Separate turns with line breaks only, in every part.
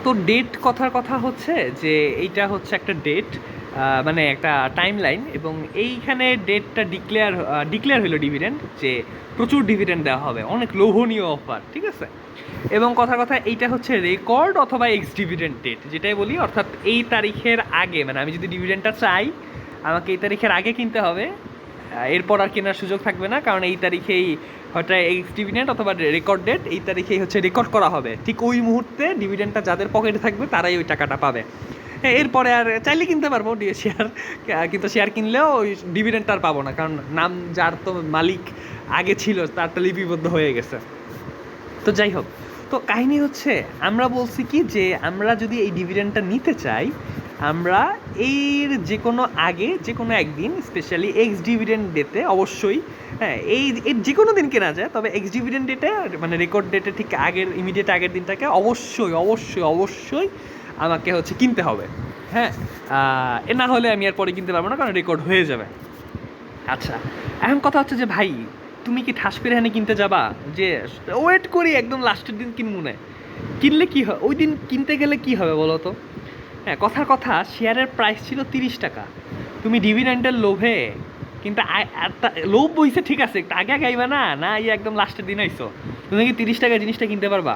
তো ডেট কথার কথা হচ্ছে যে এইটা হচ্ছে একটা ডেট, মানে একটা টাইমলাইন, এবং এইখানে ডেটটা ডিক্লেয়ার হলো ডিভিডেন্ড, যে প্রচুর ডিভিডেন্ড দেওয়া হবে, অনেক লোভনীয় অফার, ঠিক আছে। এবং কথার কথা এইটা হচ্ছে রেকর্ড অথবা এক্স ডিভিডেন্ড ডেট যেটাই বলি, অর্থাৎ এই তারিখের আগে, মানে আমি যদি ডিভিডেন্ডটা চাই আমাকে এই তারিখের আগে কিনতে হবে। এরপর আর কেনার সুযোগ থাকবে না, কারণ এই তারিখেই হয়তো এক্স ডিভিডেন্ড অথবা রেকর্ড ডেট, এই তারিখেই হচ্ছে রেকর্ড করা হবে, ঠিক ওই মুহূর্তে ডিভিডেন্ডটা যাদের পকেটে থাকবে তারাই ওই টাকাটা পাবে। হ্যাঁ, এরপরে আর চাইলে কিনতে পারবো শেয়ার, কিন্তু শেয়ার কিনলেও ওই ডিভিডেন্ডটা আর পাবো না, কারণ নাম যার তো মালিক আগে ছিল তারটা লিপিবদ্ধ হয়ে গেছে। তো যাই হোক, তো কাহিনী হচ্ছে আমরা বলছি কি যে আমরা যদি এই ডিভিডেন্ডটা নিতে চাই, আমরা এর যে কোনো আগে যে কোনো একদিন, স্পেশালি এক্স ডিভিডেন্ড ডেতে অবশ্যই, হ্যাঁ, এর যে কোনো দিন কেনা যায়, তবে এক্স ডিভিডেন্ড ডেটে মানে রেকর্ড ডেটে ঠিক আগের ইমিডিয়েট আগের দিনটাকে অবশ্যই অবশ্যই অবশ্যই আমাকে হচ্ছে কিনতে হবে। হ্যাঁ, এ না হলে আমি আর পরে কিনতে পারবো না, কারণ রেকর্ড হয়ে যাবে। আচ্ছা, এখন কথা হচ্ছে যে ভাই, তুমি কি ঠাস করে এখানে কিনতে যাবা যে ওয়েট করি একদম লাস্টের দিন কিনবো না? কিনলে কি হয়, ওই দিন কিনতে গেলে কি হবে বলো তো? হ্যাঁ, কথার কথা, শেয়ারের প্রাইস ছিল 30 টাকা, তুমি ডিভিডেন্ডের লোভে, কিন্তু লোভ বইছে ঠিক আছে, একটু আগে গাইবা না, না ইয়ে একদম লাস্টের দিন আইসো, তুমি কি 30 টাকা জিনিসটা কিনতে পারবা?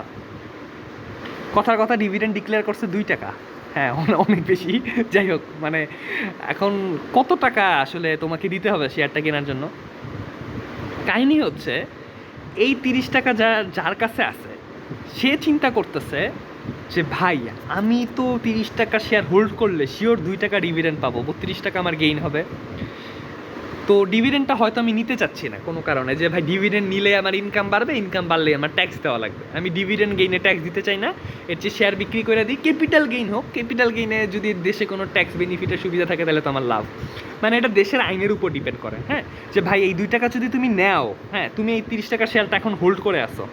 কথার কথা, ডিভিডেন্ড ডিক্লেয়ার করছে 2 টাকা। হ্যাঁ, অনেক বেশি। যাই হোক, মানে এখন কত টাকা আসলে তোমাকে দিতে হবে শেয়ারটা কেনার জন্য? কাহিনী হচ্ছে, এই 30 টাকা যার কাছে আছে, সে চিন্তা করতেছে যে ভাই, আমি তো 30 টাকা শেয়ার হোল্ড করলে শিওর 2 টাকা ডিভিডেন্ড পাবো, 32 টাকা আমার গেইন হবে। তো ডিভিডেন্ডটা হয়তো আমি নিতে চাচ্ছি না কোনো কারণে, যে ভাই ডিভিডেন্ড নিলে আমার ইনকাম বাড়বে, ইনকাম বাড়লে আমার ট্যাক্স দেওয়া লাগবে, আমি ডিভিডেন্ড গেইনে ট্যাক্স দিতে চাই না। এর চেয়ে শেয়ার বিক্রি করে দিই, ক্যাপিটাল গেইন হোক, ক্যাপিটাল গেইনে যদি দেশে কোনো ট্যাক্স বেনিফিটের সুবিধা থাকে তাহলে তো আমার লাভ। মানে এটা দেশের আইনের উপর ডিপেন্ড করে, হ্যাঁ, যে ভাই এই 2 টাকা যদি তুমি নেও, হ্যাঁ, তুমি এই 30 টাকা শেয়ারটা এখন হোল্ড করে আসো,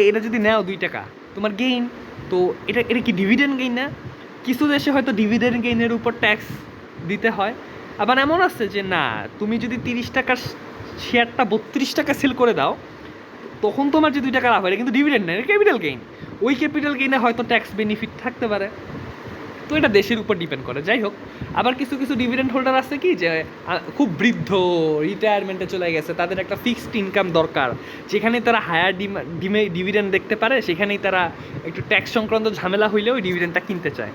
এটা যদি নেও 2 টাকা, তোমার গেইন। তো এটা এটা কি ডিভিডেন্ড গেইন না? কিছু দেশে হয়তো ডিভিডেন্ড গেইনের উপর ট্যাক্স দিতে হয়, আবার এমন আছে যে না, তুমি যদি 30 টাকার শেয়ারটা 32 টাকা সেল করে দাও, তখন তোমার যে 2 টাকা লাভ হয়, কিন্তু ডিভিডেন্ড নেই, ক্যাপিটাল গেইন। ওই ক্যাপিটাল গেইনে হয়তো ট্যাক্স বেনিফিট থাকতে পারে। তো এটা দেশের উপর ডিপেন্ড করে। যাই হোক, আবার কিছু কিছু ডিভিডেন্ড হোল্ডার আছে কি যে খুব বৃদ্ধ, রিটায়ারমেন্টে চলে গেছে, তাদের একটা ফিক্সড ইনকাম দরকার, যেখানে তারা হায়ার ডিভিডেন্ড দেখতে পারে, সেখানেই তারা একটু ট্যাক্স সংক্রান্ত ঝামেলা হইলেও ওই ডিভিডেন্ডটা কিনতে চায়।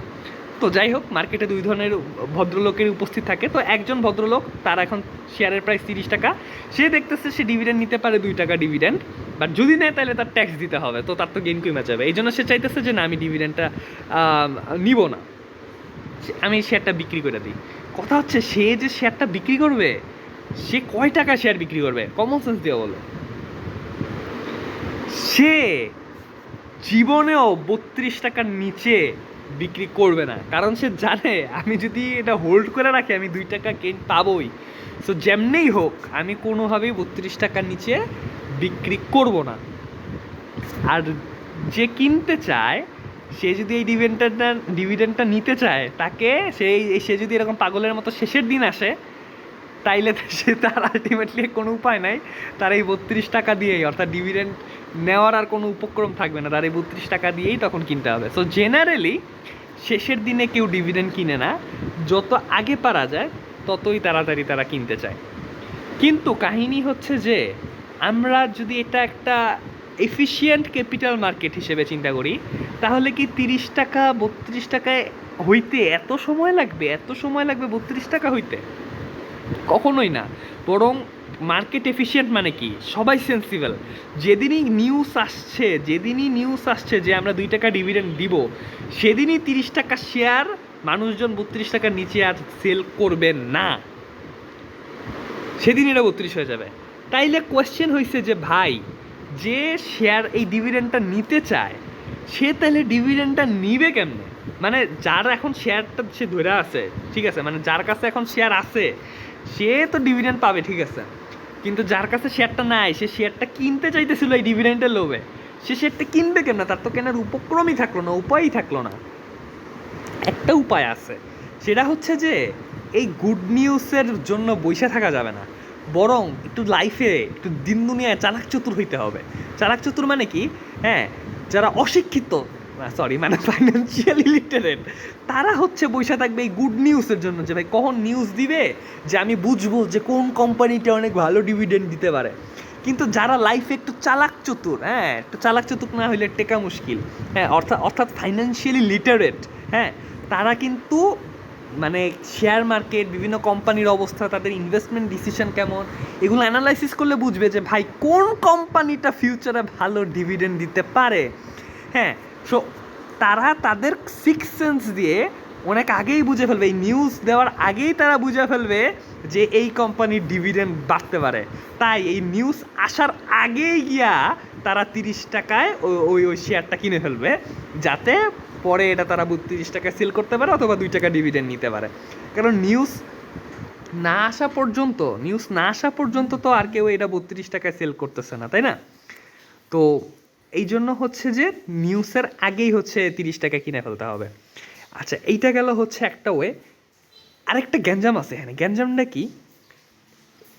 তো যাই হোক, মার্কেটে 2 ধরনের ভদ্রলোকের উপস্থিত থাকে। তো একজন ভদ্রলোক, তার এখন শেয়ারের প্রাইস 30 টাকা, সে দেখতেছে সে ডিভিডেন্ড নিতে পারে 2 টাকা ডিভিডেন্ড, বাট যদি নেয় তাহলে তার ট্যাক্স দিতে হবে, তো তার তো গেইন কমে যাবে। এই জন্য সে চাইতেছে যে না, আমি ডিভিডেন্ডটা নিব না, আমি শেয়ারটা বিক্রি করে দিই। কথা হচ্ছে, সে যে শেয়ারটা বিক্রি করবে, সে কয় টাকা শেয়ার বিক্রি করবে কমন সেন্স দিয়ে বলো? সে জীবনেও 32 টাকার নিচে বিক্রি করবে না, কারণ সে জানে আমি যদি এটা হোল্ড করে রাখি আমি 2 টাকা গেইন পাবোই। সো যেমনেই হোক আমি কোনোভাবেই 32 টাকার নিচে বিক্রি করব না। আর যে কিনতে চায়, সে যদি এই ডিভিডেন্ডটা নিতে চায়, তাকে সে যদি এরকম পাগলের মতো শেষের দিন আসে, তাইলে সে তার আলটিমেটলি কোনো উপায় নাই, তার এই 32 টাকা দিয়েই, অর্থাৎ ডিভিডেন্ড নেওয়ার আর কোনো উপক্রম থাকবে না, তার এই 32 টাকা দিয়েই তখন কিনতে হবে। সো জেনারেলি শেষের দিনে কেউ ডিভিডেন্ড কিনে না, যত আগে পারা যায় ততই তাড়াতাড়ি তারা কিনতে চায়। কিন্তু কাহিনী হচ্ছে যে, আমরা যদি এটা একটা এফিশিয়েন্ট ক্যাপিটাল মার্কেট হিসেবে চিন্তা করি, তাহলে কি 30 টাকা 32 টাকায় হইতে এত সময় লাগবে? 32 টাকা হইতে? কখনোই না। বরং মার্কেট এফিশিয়েন্ট মানে কি, সবাই সেন্সিবল। যেদিনই নিউজ আসছে যে আমরা 2 টাকা ডিভিডেন্ড দিব, সেদিনই 30 টাকা শেয়ার মানুষজন 32 টাকার নিচে আর সেল করবে না, সেদিন এটা 32 হয়ে যাবে। তাইলে কোয়েশ্চেন হয়েছে যে ভাই, যে শেয়ার এই ডিভিডেন্ডটা নিতে চায়, সে তাহলে ডিভিডেন্ডটা নিবে কেমনে? মানে যার এখন শেয়ারটা সে ধরে আছে, ঠিক আছে, মানে যার কাছে এখন শেয়ার আছে, সে তো ডিভিডেন্ড পাবে, ঠিক আছে, কিন্তু যার কাছে শেয়ারটা নাই, সে শেয়ারটা কিনতে চাইতেছিল এই ডিভিডেন্ডের লোভে, সে শেয়ারটা কিনবে কেমনে? তার তো কেনার উপক্রমই থাকলো না, উপায়ই থাকলো না। একটা উপায় আছে, সেটা হচ্ছে যে এই গুড নিউজের জন্য বসে থাকা যাবে না, বরং একটু লাইফে একটু দিন দুনিয়ায় চালাক চতুর হইতে হবে। চালাক চতুর মানে কি? হ্যাঁ, যারা অশিক্ষিত সরি মানে ফাইন্যান্সিয়ালি লিটারেট, তারা হচ্ছে বসে থাকবে এই গুড নিউজের জন্য, যে ভাই কখন নিউজ দিবে যে আমি বুঝবো যে কোন কোম্পানিটা অনেক ভালো ডিভিডেন্ড দিতে পারে। কিন্তু যারা লাইফে একটু চালাক চতুর, হ্যাঁ একটু চালাক চতুর না হলে টেকা মুশকিল, হ্যাঁ অর্থাৎ অর্থাৎ ফাইন্যান্সিয়ালি লিটারেট, হ্যাঁ তারা কিন্তু মানে শেয়ার মার্কেট, বিভিন্ন কোম্পানির অবস্থা, তাদের ইনভেস্টমেন্ট ডিসিশন কেমন, এগুলো অ্যানালাইসিস করলে বুঝবে যে ভাই কোন কোম্পানিটা ফিউচারে ভালো ডিভিডেন্ড দিতে পারে। হ্যাঁ, সো তারা তাদের সিক্স সেন্স দিয়ে অনেক আগেই বুঝে ফেলবে, এই নিউজ দেওয়ার আগেই তারা বুঝে ফেলবে যে এই কোম্পানির ডিভিডেন্ড বাড়তে পারে। তাই এই নিউজ আসার আগেই গিয়া তারা 30 টাকায় ওই ওই শেয়ারটা কিনে ফেলবে, যাতে পরে এটা তারা 32 টাকায় সেল করতে পারে অথবা 2 টাকা ডিভিডেন্ড নিতে পারে। কারণ নিউজ না আসা পর্যন্ত তো আর কেউ এটা 32 টাকায় সেল করতেছে না, তাই না? তো এই জন্য হচ্ছে যে নিউজের আগেই হচ্ছে 30 টাকা কিনে ফেলতে হবে। আচ্ছা, এইটা গেল হচ্ছে একটা ওয়ে। আরেকটা গ্যাঞ্জাম আছে এখানে। গ্যাঞ্জামটা কি,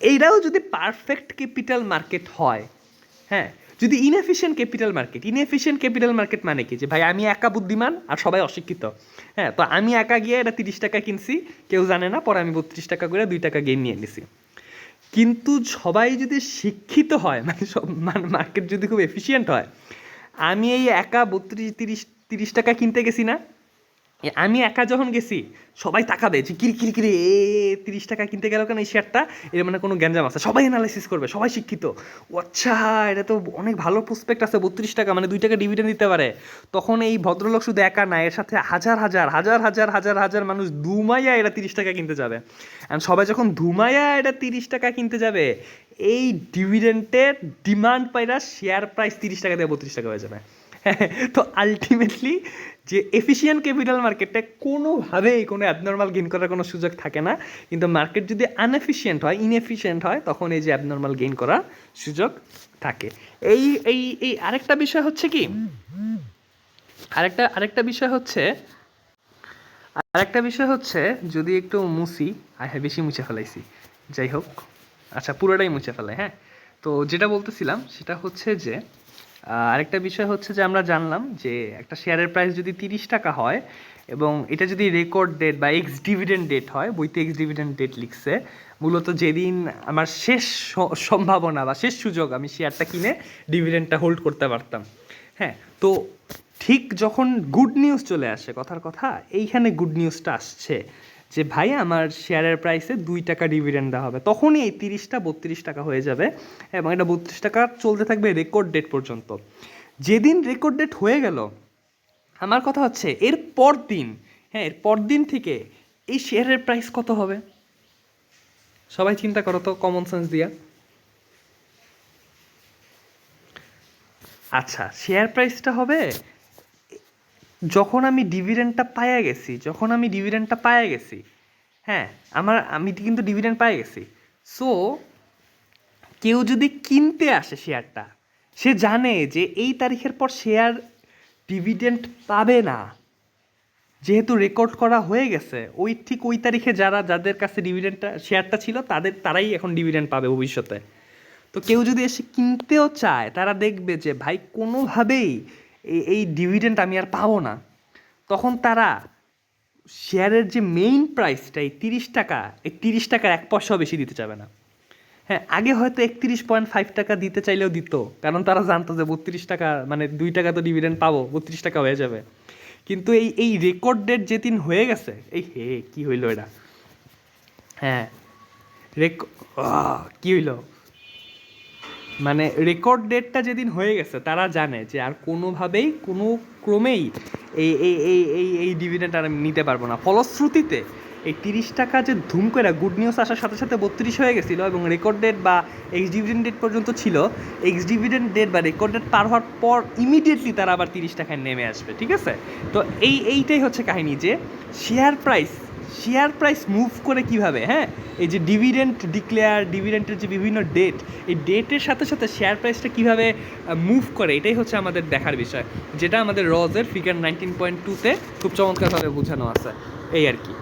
এইটাও যদি পারফেক্ট ক্যাপিটাল মার্কেট হয়, হ্যাঁ যদি ইনএফিশিয়েন্ট ক্যাপিটাল মার্কেট মানে কি, যে ভাই আমি একা বুদ্ধিমান আর সবাই অশিক্ষিত, হ্যাঁ তো আমি একা গিয়ে এটা 30 টাকা কিনছি, কেউ জানে না, পরে আমি 32 টাকা করে 2 টাকা গেইন নিয়ে নিছি। কিন্তু সবাই যদি শিক্ষিত হয়, মানে সব মার্কেট যদি খুব এফিশিয়েন্ট হয়, আমি এই একা 30 টাকা কিনতে গেছি না, আমি একা যখন গেছি সবাই তাকাবে যে কিরি এ 30 টাকা কিনতে গেল কেন এই শেয়ারটা, এর মানে কোনো গ্যাঞ্জাম আছে, সবাই অ্যানালাইসিস করবে, সবাই শিক্ষিত, ও আচ্ছা এটা তো অনেক ভালো প্রসপেক্ট আছে, 32 টাকা মানে 2 টাকা ডিভিডেন্ড দিতে পারে। তখন এই ভদ্রলোক শুধু একা না, এর সাথে হাজার মানুষ ধুমাইয়া এটা 30 টাকা কিনতে যাবে। অ্যান্ড সবাই যখন ধুমাইয়া এটা 30 টাকা কিনতে যাবে, এই ডিভিডেন্টের ডিমান্ড পাইরা শেয়ার প্রাইস 30 টাকা দিয়ে 32 টাকা হয়ে যাবে। তো আলটিমেটলি যে এফিশিয়েন্ট ক্যাপিটাল মার্কেটে কোনোভাবেই কোনো অ্যাবনর্মাল গেইন করার কোনো সুযোগ থাকে না, কিন্তু মার্কেট যদি ইনএফিশিয়েন্ট হয় তখন এই যে অ্যাবনর্মাল গেইন করার সুযোগ থাকে। এই এই এই আরেকটা বিষয় হচ্ছে কি, আরেকটা বিষয় হচ্ছে যদি একটু মুছি, বেশি মুছে ফেলাইছি, যাই হোক, আচ্ছা পুরোটাই মুছে ফেলাই। হ্যাঁ, তো যেটা বলতেছিলাম সেটা হচ্ছে যে আরেকটা বিষয় হচ্ছে যে আমরা জানলাম যে একটা শেয়ারের প্রাইস যদি 30 টাকা হয় এবং এটা যদি রেকর্ড ডেট বা এক্স ডিভিডেন্ড ডেট হয়, বইতে এক্স ডিভিডেন্ড ডেট লিখছে, মূলত যেদিন আমার শেষ সম্ভাবনা বা শেষ সুযোগ আমি শেয়ারটা কিনে ডিভিডেন্ডটা হোল্ড করতে পারতাম। হ্যাঁ, তো ঠিক যখন গুড নিউজ চলে আসে, কথার কথা এইখানে গুড নিউজটা আসছে যে ভাই আমার শেয়ারের প্রাইসে 2 টাকা ডিভিডেন্ড দেওয়া হবে, তখনই এই 30টা 32 টাকা হয়ে যাবে এবং এটা 32 টাকা চলতে থাকবে রেকর্ড ডেট পর্যন্ত। যেদিন রেকর্ড ডেট হয়ে গেল, আমার কথা হচ্ছে এর পরদিন থেকে এই শেয়ারের প্রাইস কত হবে? সবাই চিন্তা করো তো কমন সেন্স দিয়া। আচ্ছা, শেয়ার প্রাইসটা হবে যখন আমি ডিভিডেন্ডটা পায়া গেছি, হ্যাঁ আমি কিন্তু ডিভিডেন্ড পায়ে গেছি। সো কেউ যদি কিনতে আসে শেয়ারটা, সে জানে যে এই তারিখের পর শেয়ার ডিভিডেন্ড পাবে না, যেহেতু রেকর্ড করা হয়ে গেছে। ঠিক ওই তারিখে যাদের কাছে শেয়ারটা ছিল তারাই এখন ডিভিডেন্ড পাবে ভবিষ্যতে। তো কেউ যদি এসে কিনতেও চায়, তারা দেখবে যে ভাই কোনোভাবেই এই ডিভিডেন্ড আমি আর পাবো না, তখন তারা শেয়ারের যে মেইন প্রাইসটা এই 30 টাকা, এই 30 টাকার 1 পয়সাও বেশি দিতে চাবে না। হ্যাঁ, আগে হয়তো 31.5 টাকা দিতে চাইলেও দিত, কারণ তারা জানতো যে 32 টাকা মানে 2 টাকা তো ডিভিডেন্ড পাবো, 32 টাকা হয়ে যাবে। কিন্তু এই রেকর্ড ডেট যেদিন হয়ে গেছে, কি হইলো এটা, হ্যাঁ কি হইলো, মানে রেকর্ড ডেটটা যেদিন হয়ে গেছে, তারা জানে যে আর কোনোভাবেই কোনো ক্রমেই এই ডিভিডেন্ড আর আমি নিতে পারবো না। ফলশ্রুতিতে এই 30 টাকা যে ধুম করে গুড নিউজ আসার সাথে সাথে 32 হয়ে গেছিলো এবং রেকর্ড ডেট বা এক্স ডিভিডেন্ড ডেট পর্যন্ত ছিল, এক্স ডিভিডেন্ড ডেট বা রেকর্ড ডেট পার হওয়ার পর ইমিডিয়েটলি তারা আবার 30 টাকায় নেমে আসবে। ঠিক আছে, তো এইটাই হচ্ছে কাহিনী যে শেয়ার প্রাইস মুভ করে কিভাবে। হ্যাঁ, এই যে ডিভিডেন্টের যে বিভিন্ন ডেট, এই ডেটের সাথে সাথে শেয়ার প্রাইসটা কীভাবে মুভ করে, এটাই হচ্ছে আমাদের দেখার বিষয়, যেটা আমাদের রজের ফিগার 19.2-তে খুব চমৎকারভাবে বোঝানো আছে। এই আর কি।